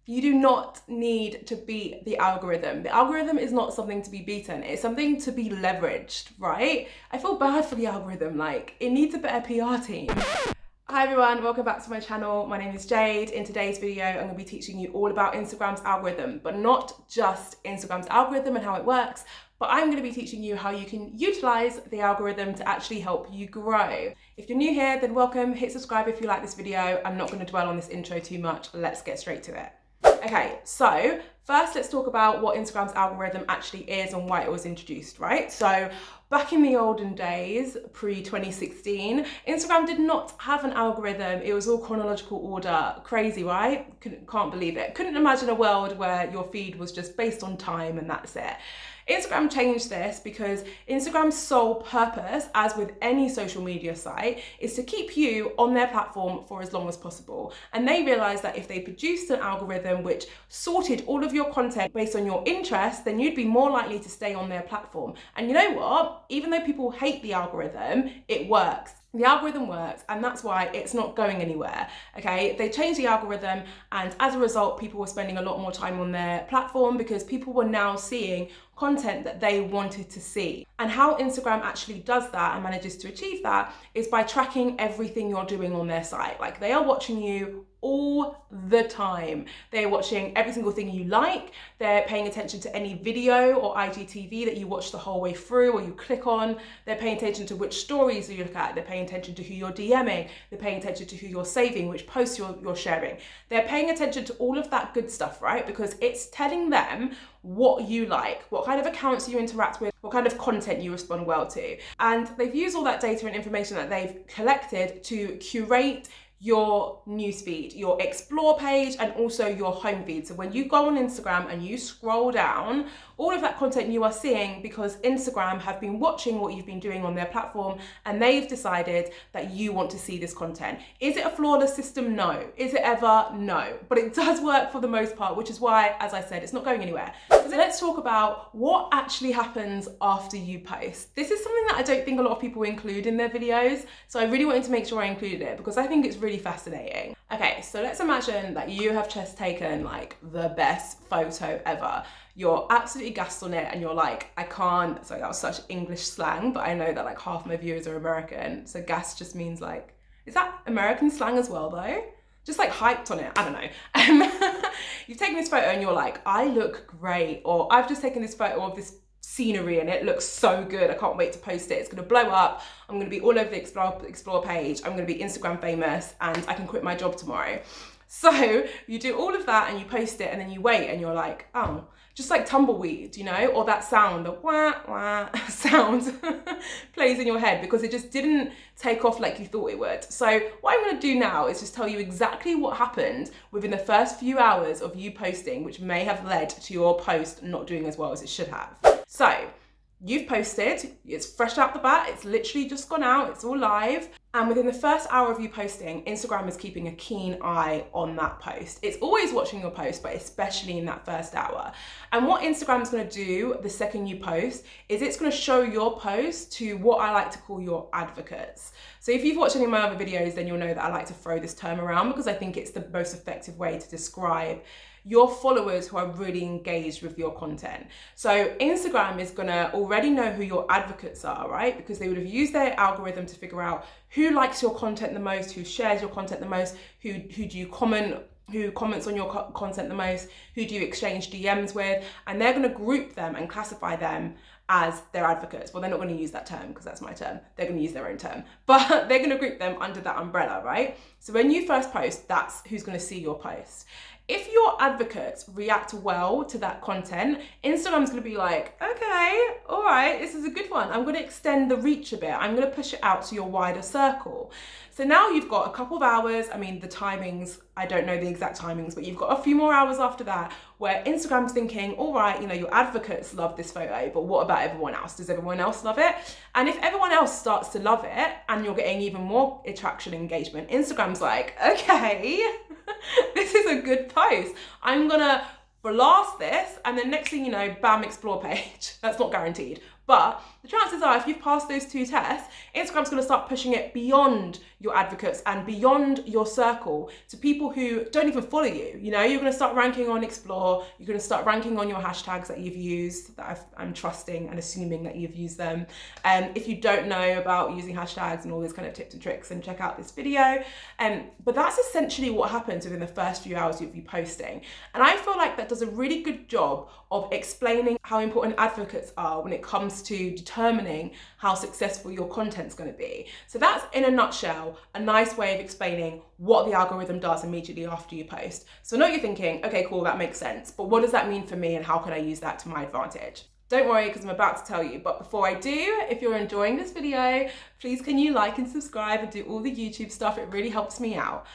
You do not need to beat the algorithm. The algorithm is not something to be beaten. It's something to be leveraged, right? I feel bad for the algorithm. Like, it needs a better PR team. Hi everyone, welcome back to my channel. My name is Jade. In today's video, I'm going to be teaching you all about Instagram's algorithm, but not just Instagram's algorithm and how it works, but I'm going to be teaching you how you can utilize the algorithm to actually help you grow. If you're new here, then welcome. Hit subscribe if you like this video. I'm not going to dwell on this intro too much. Let's get straight to it. Okay, so first let's talk about what Instagram's algorithm actually is and why it was introduced, right? So back in the olden days, pre-2016, Instagram did not have an algorithm. It was all chronological order. Crazy, right? Can't believe it. Couldn't imagine a world where your feed was just based on time and that's it. Instagram changed this because Instagram's sole purpose, as with any social media site, is to keep you on their platform for as long as possible. And they realized that if they produced an algorithm which sorted all of your content based on your interests, then you'd be more likely to stay on their platform. And you know what? Even though people hate the algorithm, it works. The algorithm works, and that's why it's not going anywhere, okay? They changed the algorithm, and as a result, people were spending a lot more time on their platform because people were now seeing content that they wanted to see. And how Instagram actually does that and manages to achieve that is by tracking everything you're doing on their site. Like, they are watching you all the time. They're watching every single thing you like. They're paying attention to any video or IGTV that you watch the whole way through or you click on. They're paying attention to which stories you look at. They're paying attention to who you're DMing. They're paying attention to who you're saving, which posts you're sharing. They're paying attention to all of that good stuff, right? Because it's telling them what you like, what kind of accounts you interact with, what kind of content you respond well to. And they've used all that data and information that they've collected to curate your newsfeed, your explore page, and also your home feed. So when you go on Instagram and you scroll down, all of that content you are seeing because Instagram have been watching what you've been doing on their platform and they've decided that you want to see this content. Is it a flawless system? No. Is it ever? No. But it does work for the most part, which is why, as I said, it's not going anywhere. So let's talk about what actually happens after you post. This is something that I don't think a lot of people include in their videos, so I really wanted to make sure I included it because I think it's really fascinating. Okay, so let's imagine that you have just taken like the best photo ever. You're absolutely gassed on it and you're like, I can't, sorry, that was such English slang, but I know that like half my viewers are American. So gassed just means like, is that American slang as well though? Just like hyped on it, I don't know. You've taken this photo and you're like, I look great. Or I've just taken this photo of this scenery and it looks so good. I can't wait to post it. It's gonna blow up. I'm gonna be all over the explore page. I'm gonna be Instagram famous and I can quit my job tomorrow. So you do all of that and you post it and then you wait and you're like, oh, just like tumbleweed, you know, or that sound, the wah, wah sound plays in your head because it just didn't take off like you thought it would. So what I'm gonna do now is just tell you exactly what happened within the first few hours of you posting, which may have led to your post not doing as well as it should have. So you've posted, it's fresh out the bat, it's literally just gone out, it's all live. And within the first hour of you posting, Instagram is keeping a keen eye on that post. It's always watching your post, but especially in that first hour. And what Instagram's gonna do the second you post is it's gonna show your post to what I like to call your advocates. So if you've watched any of my other videos, then you'll know that I like to throw this term around because I think it's the most effective way to describe your followers who are really engaged with your content. So Instagram is gonna already know who your advocates are, right? Because they would have used their algorithm to figure out who likes your content the most, who shares your content the most, who do you comment, who comments on your content the most, who do you exchange DMs with, and they're gonna group them and classify them as their advocates. Well, they're not gonna use that term because that's my term. They're gonna use their own term, but they're gonna group them under that umbrella, right? So when you first post, that's who's gonna see your post. If your advocates react well to that content, Instagram's gonna be like, okay, all right, this is a good one. I'm gonna extend the reach a bit. I'm gonna push it out to your wider circle. So now you've got a couple of hours. I mean, the timings, I don't know the exact timings, but you've got a few more hours after that where Instagram's thinking, all right, you know, your advocates love this photo, but what about everyone else? Does everyone else love it? And if everyone else starts to love it and you're getting even more attraction and engagement, Instagram's like, okay, this is a good post. I'm gonna blast this, and then next thing you know, bam, explore page. That's not guaranteed, But the chances are, if you've passed those 2 tests, Instagram's going to start pushing it beyond your advocates and beyond your circle to people who don't even follow you. You know, you're going to start ranking on Explore, you're going to start ranking on your hashtags that you've used, that I'm trusting and assuming that you've used them. If you don't know about using hashtags and all these kind of tips and tricks, then check out this video. But that's essentially what happens within the first few hours of you posting. And I feel like that does a really good job of explaining how important advocates are when it comes to determining how successful your content's going to be. So that's, in a nutshell, a nice way of explaining what the algorithm does immediately after you post. So I know you're thinking, okay, cool, that makes sense, but what does that mean for me and how can I use that to my advantage? Don't worry, because I'm about to tell you. But before I do, if you're enjoying this video, please can you like and subscribe and do all the YouTube stuff? It really helps me out.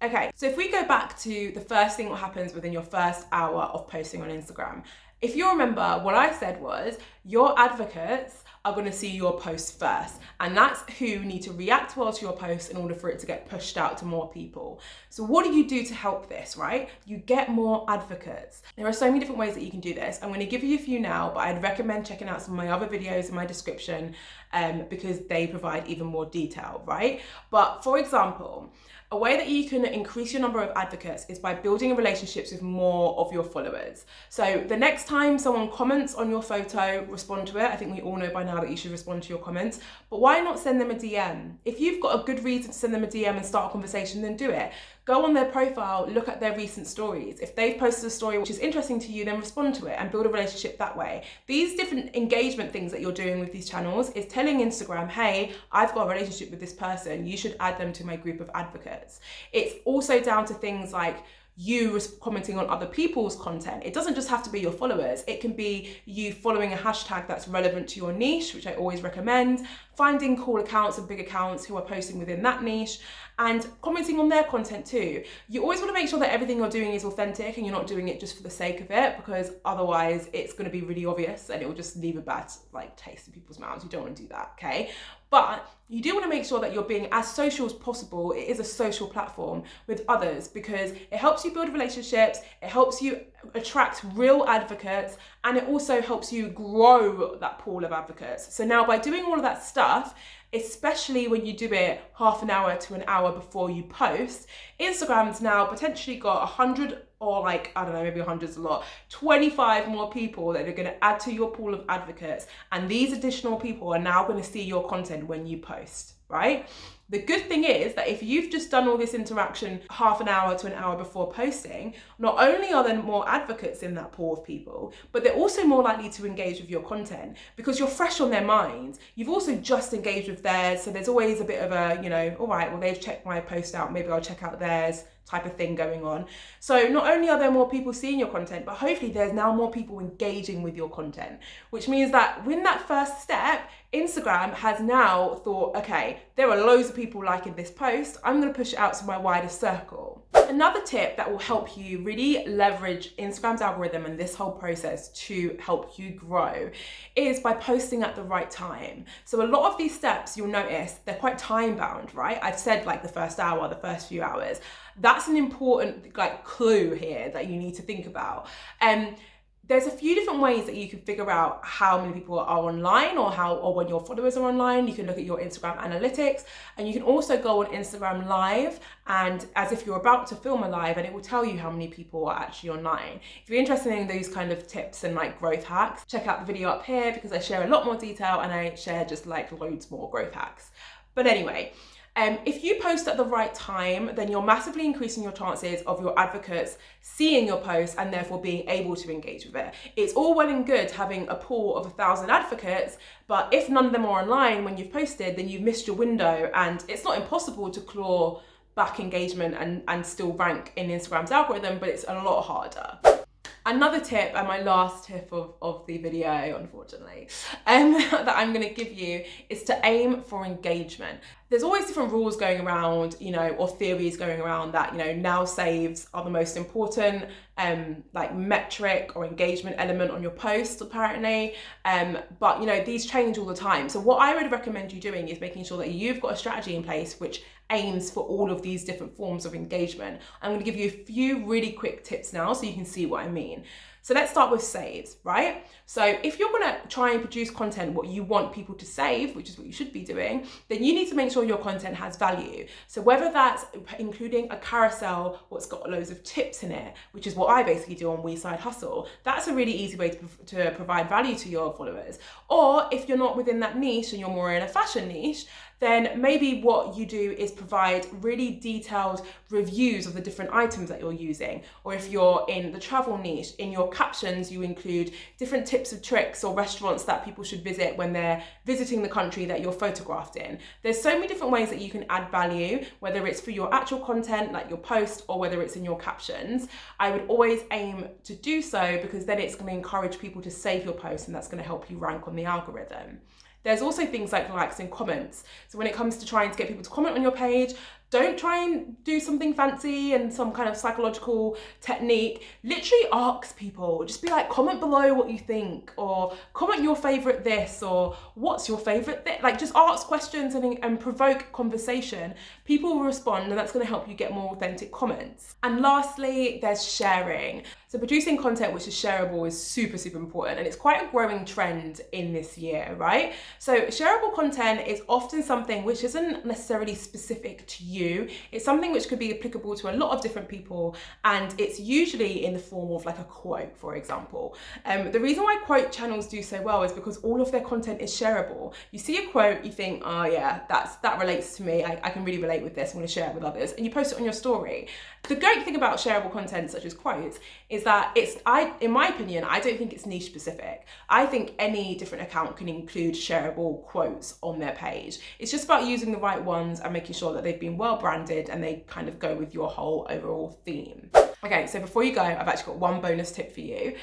Okay, so if we go back to the first thing that happens within your first hour of posting on Instagram, if you remember, what I said was your advocates are going to see your post first, and that's who need to react well to your post in order for it to get pushed out to more people. So what do you do to help this, right? You get more advocates. There are so many different ways that you can do this. I'm going to give you a few now, but I'd recommend checking out some of my other videos in my description because they provide even more detail, right? But for example, a way that you can increase your number of advocates is by building relationships with more of your followers. So the next time someone comments on your photo, respond to it. I think we all know by now that you should respond to your comments, but why not send them a DM? If you've got a good reason to send them a DM and start a conversation, then do it. Go on their profile, look at their recent stories. If they've posted a story which is interesting to you, then respond to it and build a relationship that way. These different engagement things that you're doing with these channels is telling Instagram, hey, I've got a relationship with this person. You should add them to my group of advocates. It's also down to things like you commenting on other people's content. It doesn't just have to be your followers. It can be you following a hashtag that's relevant to your niche, which I always recommend, finding cool accounts and big accounts who are posting within that niche and commenting on their content too. You always want to make sure that everything you're doing is authentic and you're not doing it just for the sake of it, because otherwise it's going to be really obvious and it will just leave a bad taste in people's mouths. You don't want to do that, okay? But you do want to make sure that you're being as social as possible. It is a social platform with others because it helps you build relationships, it helps you attract real advocates, and it also helps you grow that pool of advocates. So now by doing all of that stuff, especially when you do it half an hour to an hour before you post, Instagram's now potentially got 100 or I don't know, maybe 100's a lot, 25 more people that are going to add to your pool of advocates. And these additional people are now going to see your content when you post, right? The good thing is that if you've just done all this interaction half an hour to an hour before posting, not only are there more advocates in that pool of people, but they're also more likely to engage with your content because you're fresh on their minds. You've also just engaged with theirs. So there's always a bit of a, all right, well, they've checked my post out, maybe I'll check out theirs type of thing going on. So not only are there more people seeing your content, but hopefully there's now more people engaging with your content, which means that when that first step, Instagram has now thought, okay, there are loads of people liking this post. I'm going to push it out to my wider circle. Another tip that will help you really leverage Instagram's algorithm and this whole process to help you grow is by posting at the right time. So a lot of these steps, you'll notice, they're quite time bound, right? I've said the first hour, the first few hours. That's an important clue here that you need to think about. There's a few different ways that you can figure out how many people are online or when your followers are online. You can look at your Instagram analytics, and you can also go on Instagram Live and as if you're about to film a live, and it will tell you how many people are actually online. If you're interested in those kind of tips and growth hacks, check out the video up here because I share a lot more detail and I share just loads more growth hacks. But anyway, if you post at the right time, then you're massively increasing your chances of your advocates seeing your post and therefore being able to engage with it. It's all well and good having a pool of 1,000 advocates, but if none of them are online when you've posted, then you've missed your window, and it's not impossible to claw back engagement and still rank in Instagram's algorithm, but it's a lot harder. Another tip, and my last tip of the video, unfortunately, that I'm going to give you is to aim for engagement. There's always different rules going around, or theories going around that, now saves are the most important metric or engagement element on your post, apparently. But these change all the time. So what I would recommend you doing is making sure that you've got a strategy in place which aims for all of these different forms of engagement. I'm going to give you a few really quick tips now so you can see what I mean. So let's start with saves, right? So if you're gonna try and produce content what you want people to save, which is what you should be doing, then you need to make sure your content has value. So whether that's including a carousel what's got loads of tips in it, which is what I basically do on We Side Hustle, that's a really easy way to provide value to your followers. Or if you're not within that niche and you're more in a fashion niche, then maybe what you do is provide really detailed reviews of the different items that you're using. Or if you're in the travel niche, in your captions, you include different tips and tricks or restaurants that people should visit when they're visiting the country that you're photographed in. There's so many different ways that you can add value, whether it's for your actual content, like your post, or whether it's in your captions. I would always aim to do so because then it's going to encourage people to save your post, and that's going to help you rank on the algorithm. There's also things like likes and comments. So when it comes to trying to get people to comment on your page, don't try and do something fancy and some kind of psychological technique. Literally ask people, just be like, comment below what you think, or comment your favorite this, or what's your favorite this? Like, just ask questions and provoke conversation. People will respond, and that's gonna help you get more authentic comments. And lastly, there's sharing. So producing content which is shareable is super, super important, and it's quite a growing trend in this year, right? So shareable content is often something which isn't necessarily specific to you. It's something which could be applicable to a lot of different people, and it's usually in the form of like a quote, for example. The reason why quote channels do so well is because all of their content is shareable. You see a quote, you think, oh yeah, that relates to me. I can really relate with this. I'm going to share it with others, and you post it on your story. The great thing about shareable content such as quotes is that in my opinion, I don't think it's niche specific. I think any different account can include shareable quotes on their page. It's just about using the right ones and making sure that they've been well branded and they kind of go with your whole overall theme. Okay, so before you go, I've actually got one bonus tip for you.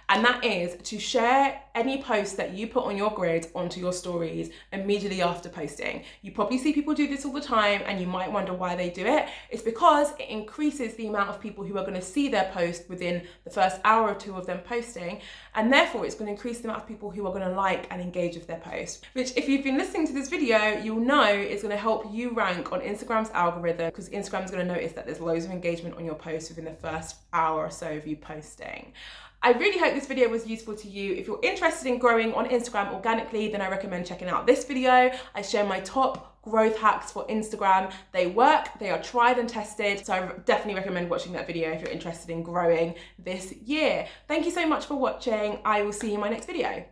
And that is to share any post that you put on your grid onto your stories immediately after posting. You probably see people do this all the time, and you might wonder why they do it. It's because it increases the amount of people who are going to see their post within the first hour or two of them posting, and therefore it's going to increase the amount of people who are going to like and engage with their post, which, if you've been listening to this video, you'll know is going to help you rank on Instagram's algorithm, because Instagram's going to notice that there's loads of engagement on your post within the first hour or so of you posting. I really hope this video was useful to you. If you're interested in growing on Instagram organically, then I recommend checking out this video. I share my top growth hacks for Instagram. They work, they are tried and tested. So I definitely recommend watching that video if you're interested in growing this year. Thank you so much for watching. I will see you in my next video.